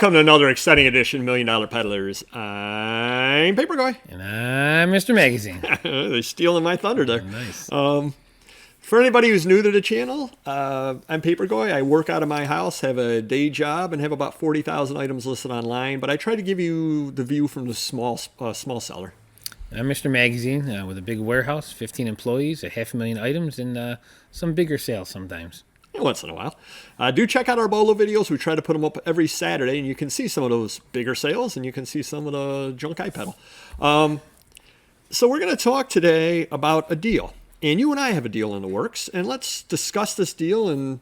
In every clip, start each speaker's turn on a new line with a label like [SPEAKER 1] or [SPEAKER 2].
[SPEAKER 1] Welcome to another exciting edition of $1 Million Peddlers. I'm Papergoy.
[SPEAKER 2] And I'm Mr. Magazine.
[SPEAKER 1] They're stealing my thunder there.
[SPEAKER 2] Nice.
[SPEAKER 1] For anybody who's new to the channel, I'm Papergoy. I work out of my house, have a day job, and have about 40,000 items listed online. But I try to give you the view from the small seller.
[SPEAKER 2] I'm Mr. Magazine with a big warehouse, 15 employees, 500,000 items, and some bigger sales sometimes.
[SPEAKER 1] Once in a while. Do check out our BOLO videos. We try to put them up every Saturday, and you can see some of those bigger sales, and you can see some of the junk I peddle. So we're going to talk today about a deal. And you and I have a deal in the works, and let's discuss this deal. And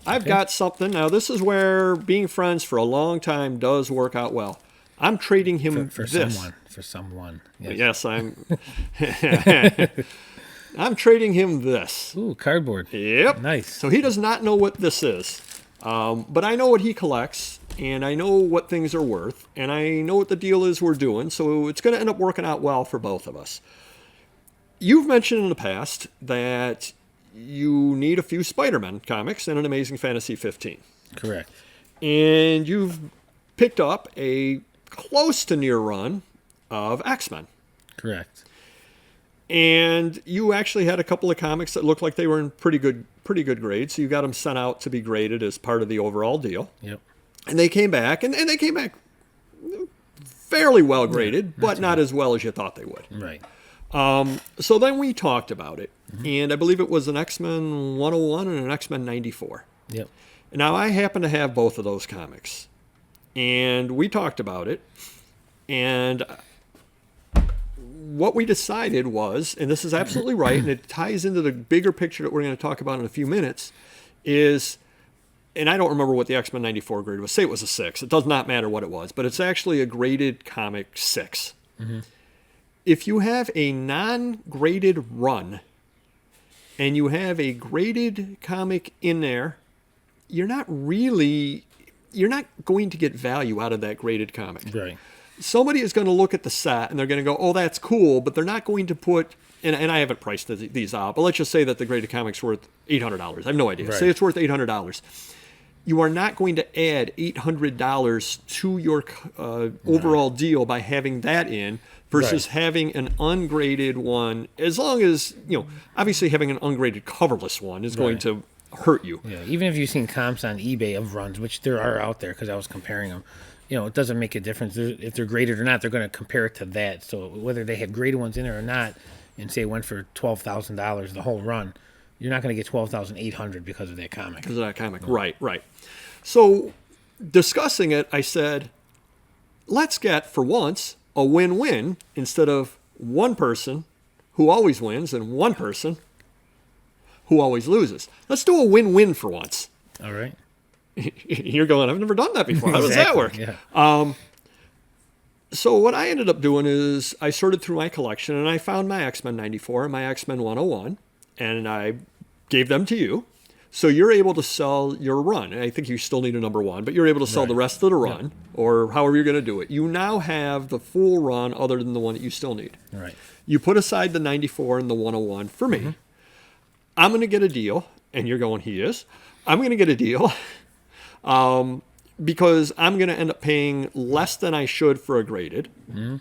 [SPEAKER 1] I've got something. Now, this is where being friends for a long time does work out well. I'm trading him
[SPEAKER 2] for
[SPEAKER 1] this.
[SPEAKER 2] For someone.
[SPEAKER 1] Yes, I'm trading him this.
[SPEAKER 2] Ooh, cardboard.
[SPEAKER 1] Yep.
[SPEAKER 2] Nice.
[SPEAKER 1] So he does not know what this is. But I know what he collects, and I know what things are worth, and I know what the deal is we're doing. So it's going to end up working out well for both of us. You've mentioned in the past that you need a few Spider-Man comics and an Amazing Fantasy 15.
[SPEAKER 2] Correct.
[SPEAKER 1] And you've picked up a close to near run of X-Men.
[SPEAKER 2] Correct.
[SPEAKER 1] And you actually had a couple of comics that looked like they were in pretty good grade. So you got them sent out to be graded as part of the overall deal.
[SPEAKER 2] Yep.
[SPEAKER 1] And they came back, and they came back fairly well graded, but not as well as you thought they would.
[SPEAKER 2] Right.
[SPEAKER 1] So then we talked about it, and I believe it was an X-Men 101 and an X-Men 94.
[SPEAKER 2] Yep.
[SPEAKER 1] Now, I happen to have both of those comics, and we talked about it, and what we decided was, and this is absolutely right, and it ties into the bigger picture that we're going to talk about in a few minutes, is, and I don't remember what the X-Men 94 grade was. Say it was a 6. It does not matter what it was, but it's actually a graded comic 6. Mm-hmm. If you have a non-graded run and you have a graded comic in there, you're not going to get value out of that graded comic.
[SPEAKER 2] Right.
[SPEAKER 1] Somebody is going to look at the set and they're going to go, oh, that's cool, but they're not going to put, and I haven't priced these out, but let's just say that the graded comic's worth $800. I have no idea.
[SPEAKER 2] Right.
[SPEAKER 1] Say it's worth $800. You are not going to add $800 to your overall deal by having that in versus having an ungraded one, as long as, obviously having an ungraded coverless one is going to hurt you.
[SPEAKER 2] Yeah, even if you've seen comps on eBay of runs, which there are out there because I was comparing them, it doesn't make a difference. If they're graded or not, they're going to compare it to that. So whether they had graded ones in there or not, and say it went for $12,000 the whole run, you're not going to get $12,800 because of that comic.
[SPEAKER 1] Because of that comic, right. So discussing it, I said, let's get, for once, a win-win instead of one person who always wins and one person who always loses. Let's do a win-win for once.
[SPEAKER 2] All right.
[SPEAKER 1] You're going, I've never done that before. How does that work?
[SPEAKER 2] Yeah.
[SPEAKER 1] So what I ended up doing is I sorted through my collection and I found my X-Men 94 and my X-Men 101, and I gave them to you. So you're able to sell your run. And I think you still need a number 1, but you're able to sell the rest of the run, or however you're going to do it. You now have the full run other than the one that you still need.
[SPEAKER 2] Right.
[SPEAKER 1] You put aside the 94 and the 101 for me. Mm-hmm. I'm going to get a deal, and you're going, he is. I'm going to get a deal because I'm going to end up paying less than I should for a graded. Mm-hmm.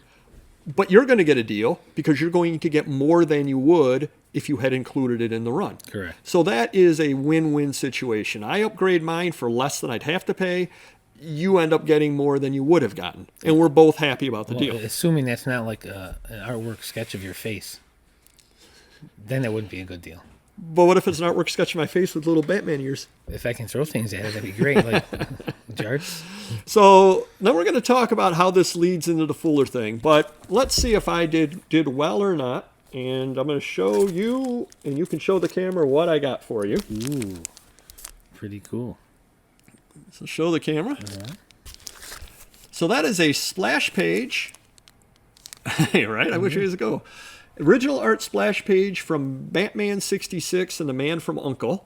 [SPEAKER 1] But you're going to get a deal because you're going to get more than you would if you had included it in the run.
[SPEAKER 2] Correct.
[SPEAKER 1] So that is a win-win situation. I upgrade mine for less than I'd have to pay. You end up getting more than you would have gotten. And we're both happy about the deal.
[SPEAKER 2] Assuming that's not like an artwork sketch of your face, then that wouldn't be a good deal.
[SPEAKER 1] But what if it's an artwork sketch of my face with little Batman ears?
[SPEAKER 2] If I can throw things at it, that'd be great. Like jarts.
[SPEAKER 1] So now we're going to talk about how this leads into the Fuller thing. But let's see if I did well or not. And I'm going to show you, and you can show the camera what I got for you.
[SPEAKER 2] Ooh, pretty cool.
[SPEAKER 1] So show the camera. So that is a splash page. Right? I wish years ago. Original art splash page from Batman 66 and the Man from U.N.C.L.E.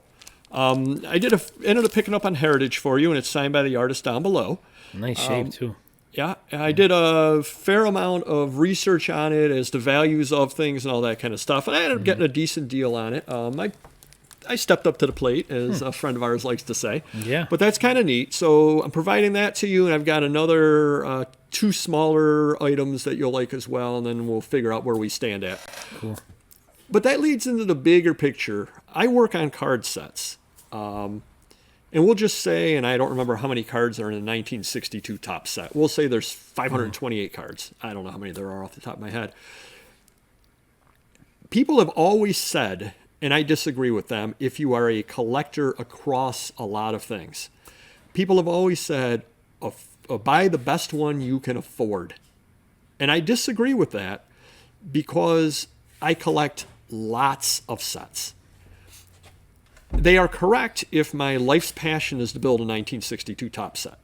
[SPEAKER 1] I ended up picking up on Heritage for you, and it's signed by the artist down below.
[SPEAKER 2] Nice shape, too.
[SPEAKER 1] Yeah, I did a fair amount of research on it as to values of things and all that kind of stuff, and I ended up getting a decent deal on it. I stepped up to the plate, as a friend of ours likes to say.
[SPEAKER 2] Yeah.
[SPEAKER 1] But that's kind of neat. So I'm providing that to you, and I've got another 2 smaller items that you'll like as well, and then we'll figure out where we stand at.
[SPEAKER 2] Cool.
[SPEAKER 1] But that leads into the bigger picture. I work on card sets. And we'll just say, and I don't remember how many cards are in a 1962 top set. We'll say there's 528 cards. I don't know how many there are off the top of my head. People have always said, and I disagree with them, if you are a collector across a lot of things, people have always said, buy the best one you can afford. And I disagree with that because I collect lots of sets. They are correct if my life's passion is to build a 1962 top set.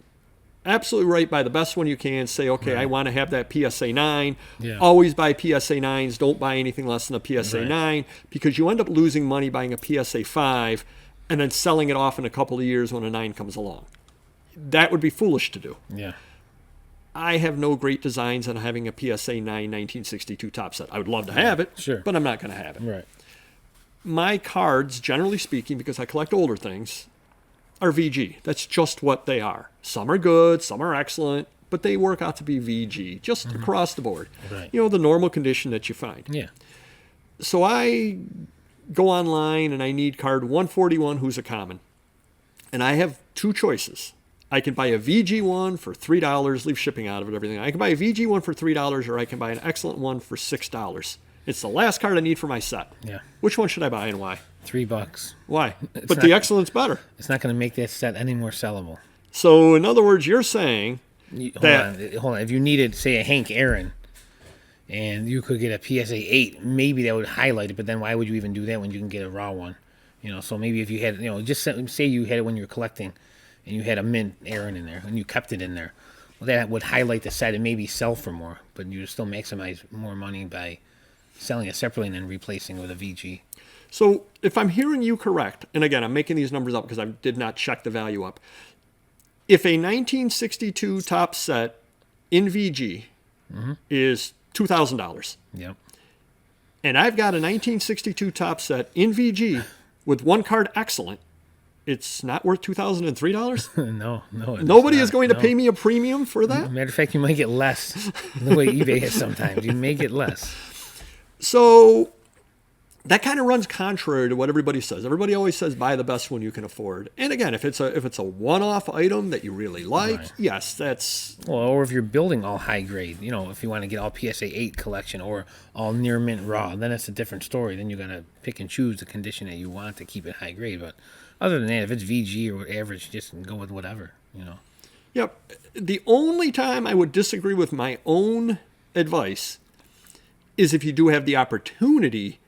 [SPEAKER 1] Absolutely right. Buy the best one you can. Say, okay, right. I want to have that PSA 9. Yeah. Always buy PSA 9s. Don't buy anything less than a PSA 9 because you end up losing money buying a PSA 5 and then selling it off in a couple of years when a 9 comes along. That would be foolish to do.
[SPEAKER 2] Yeah.
[SPEAKER 1] I have no great designs on having a PSA 9 1962 top set. I would love to have it,
[SPEAKER 2] sure,
[SPEAKER 1] but I'm not going to have it.
[SPEAKER 2] Right.
[SPEAKER 1] My cards, generally speaking, because I collect older things, are VG. That's just what they are. Some are good, some are excellent, but they work out to be VG, just across the board.
[SPEAKER 2] Right.
[SPEAKER 1] You know, the normal condition that you find.
[SPEAKER 2] Yeah.
[SPEAKER 1] So I go online and I need card 141, who's a common. And I have 2 choices. I can buy a VG one for $3, leave shipping out of it, everything. I can buy a VG one for $3, or I can buy an excellent one for $6. It's the last card I need for my set.
[SPEAKER 2] Yeah.
[SPEAKER 1] Which one should I buy and why?
[SPEAKER 2] $3.
[SPEAKER 1] Why? But the excellent's better.
[SPEAKER 2] It's not going to make that set any more sellable.
[SPEAKER 1] So, in other words, you're saying
[SPEAKER 2] Hold on. If you needed, say, a Hank Aaron, and you could get a PSA 8, maybe that would highlight it, but then why would you even do that when you can get a raw one? You know, so maybe if you had, just say you had it when you were collecting, and you had a mint Aaron in there, and you kept it in there. Well, that would highlight the set and maybe sell for more, but you would still maximize more money by selling it separately and then replacing with a VG.
[SPEAKER 1] So if I'm hearing you correct, and again, I'm making these numbers up because I did not check the value up. If a 1962 top set in VG is $2,000,
[SPEAKER 2] yep,
[SPEAKER 1] and I've got a 1962 top set in VG with one card excellent, it's not worth $2,003?
[SPEAKER 2] No.
[SPEAKER 1] Nobody is going to pay me a premium for that?
[SPEAKER 2] Matter of fact, you might get less. The way eBay is sometimes. You may get less.
[SPEAKER 1] So that kind of runs contrary to what everybody says. Everybody always says buy the best one you can afford. And again, if it's a one-off item that you really like, right. Yes, that's...
[SPEAKER 2] Well, or if you're building all high grade, if you want to get all PSA 8 collection or all near mint raw, then it's a different story. Then you got to pick and choose the condition that you want to keep it high grade. But other than that, if it's VG or average, just go with whatever,
[SPEAKER 1] Yep. The only time I would disagree with my own advice is if you do have the opportunity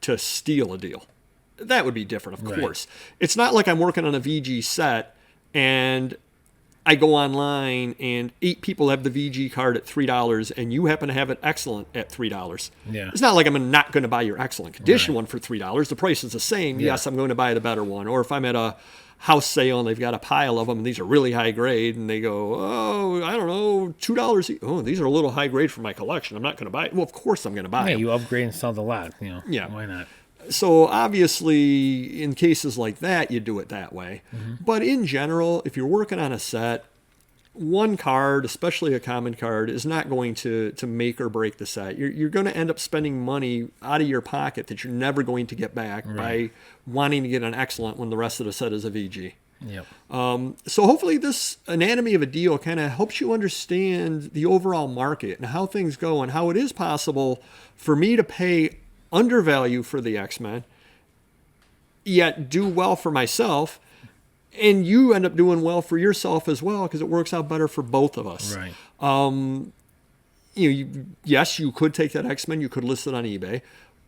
[SPEAKER 1] to steal a deal. That would be different, of course. It's not like I'm working on a VG set and I go online and 8 people have the VG card at $3 and you happen to have it excellent at $3.
[SPEAKER 2] Yeah.
[SPEAKER 1] It's not like I'm not going to buy your excellent condition one for $3. The price is the same. Yeah. Yes, I'm going to buy the better one. Or if I'm at a house sale and they've got a pile of them and these are really high grade and they go, oh, I don't know, $2. Oh, these are a little high grade for my collection. I'm not going to buy it. Well, of course I'm going to buy it.
[SPEAKER 2] You upgrade and sell the lot.
[SPEAKER 1] Yeah.
[SPEAKER 2] Why not?
[SPEAKER 1] So obviously, in cases like that, you do it that way. But in general, if you're working on a set, one card, especially a common card, is not going to make or break the set. You're going to end up spending money out of your pocket that you're never going to get back by wanting to get an excellent when the rest of the set is a VG.
[SPEAKER 2] Yep.
[SPEAKER 1] So hopefully this anatomy of a deal kind of helps you understand the overall market and how things go and how it is possible for me to pay undervalue for the X-Men, yet do well for myself, and you end up doing well for yourself as well because it works out better for both of us.
[SPEAKER 2] Right.
[SPEAKER 1] Yes, you could take that X-Men, you could list it on eBay,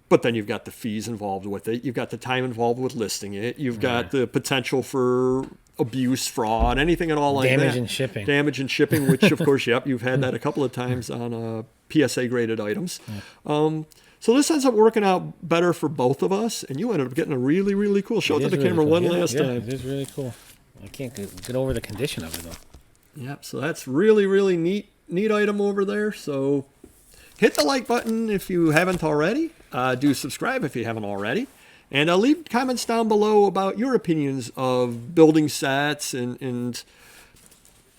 [SPEAKER 1] but then you've got the fees involved with it. You've got the time involved with listing it. You've got the potential for abuse, fraud, anything at all like that.
[SPEAKER 2] Damage and shipping,
[SPEAKER 1] which of course, you've had that a couple of times on PSA graded items. Yeah. So this ends up working out better for both of us, and you ended up getting a really, really cool show. To the camera one last time.
[SPEAKER 2] It is really cool. I can't get over the condition of it, though.
[SPEAKER 1] Yep, so that's really, really neat item over there. So hit the like button if you haven't already. Do subscribe if you haven't already. And leave comments down below about your opinions of building sets and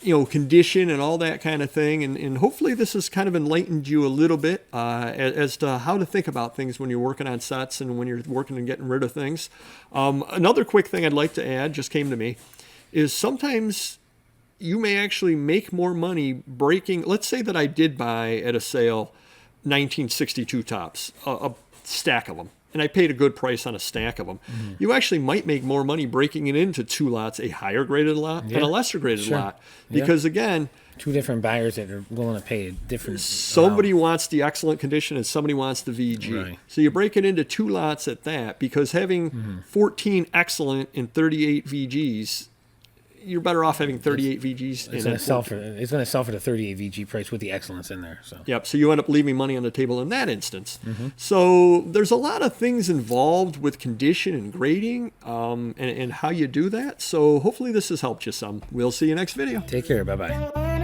[SPEAKER 1] condition and all that kind of thing. And hopefully this has kind of enlightened you a little bit as to how to think about things when you're working on sets and when you're working and getting rid of things. Another quick thing I'd like to add, just came to me, is sometimes you may actually make more money breaking. Let's say that I did buy at a sale 1962 tops, a stack of them, and I paid a good price on a stack of them. Mm-hmm. You actually might make more money breaking it into two lots, a higher graded lot and a lesser graded lot. Because again,
[SPEAKER 2] two different buyers that are willing to pay a different
[SPEAKER 1] somebody wants the excellent condition and somebody wants the VG. Right. So you break it into two lots at that, because having 14 excellent and 38 VGs, you're better off having 38 VGs.
[SPEAKER 2] It's going to sell for the 38 VG price with the excellence in there. So.
[SPEAKER 1] Yep. So you end up leaving money on the table in that instance. Mm-hmm. So there's a lot of things involved with condition and grading and how you do that. So hopefully this has helped you some. We'll see you next video.
[SPEAKER 2] Take care. Bye-bye.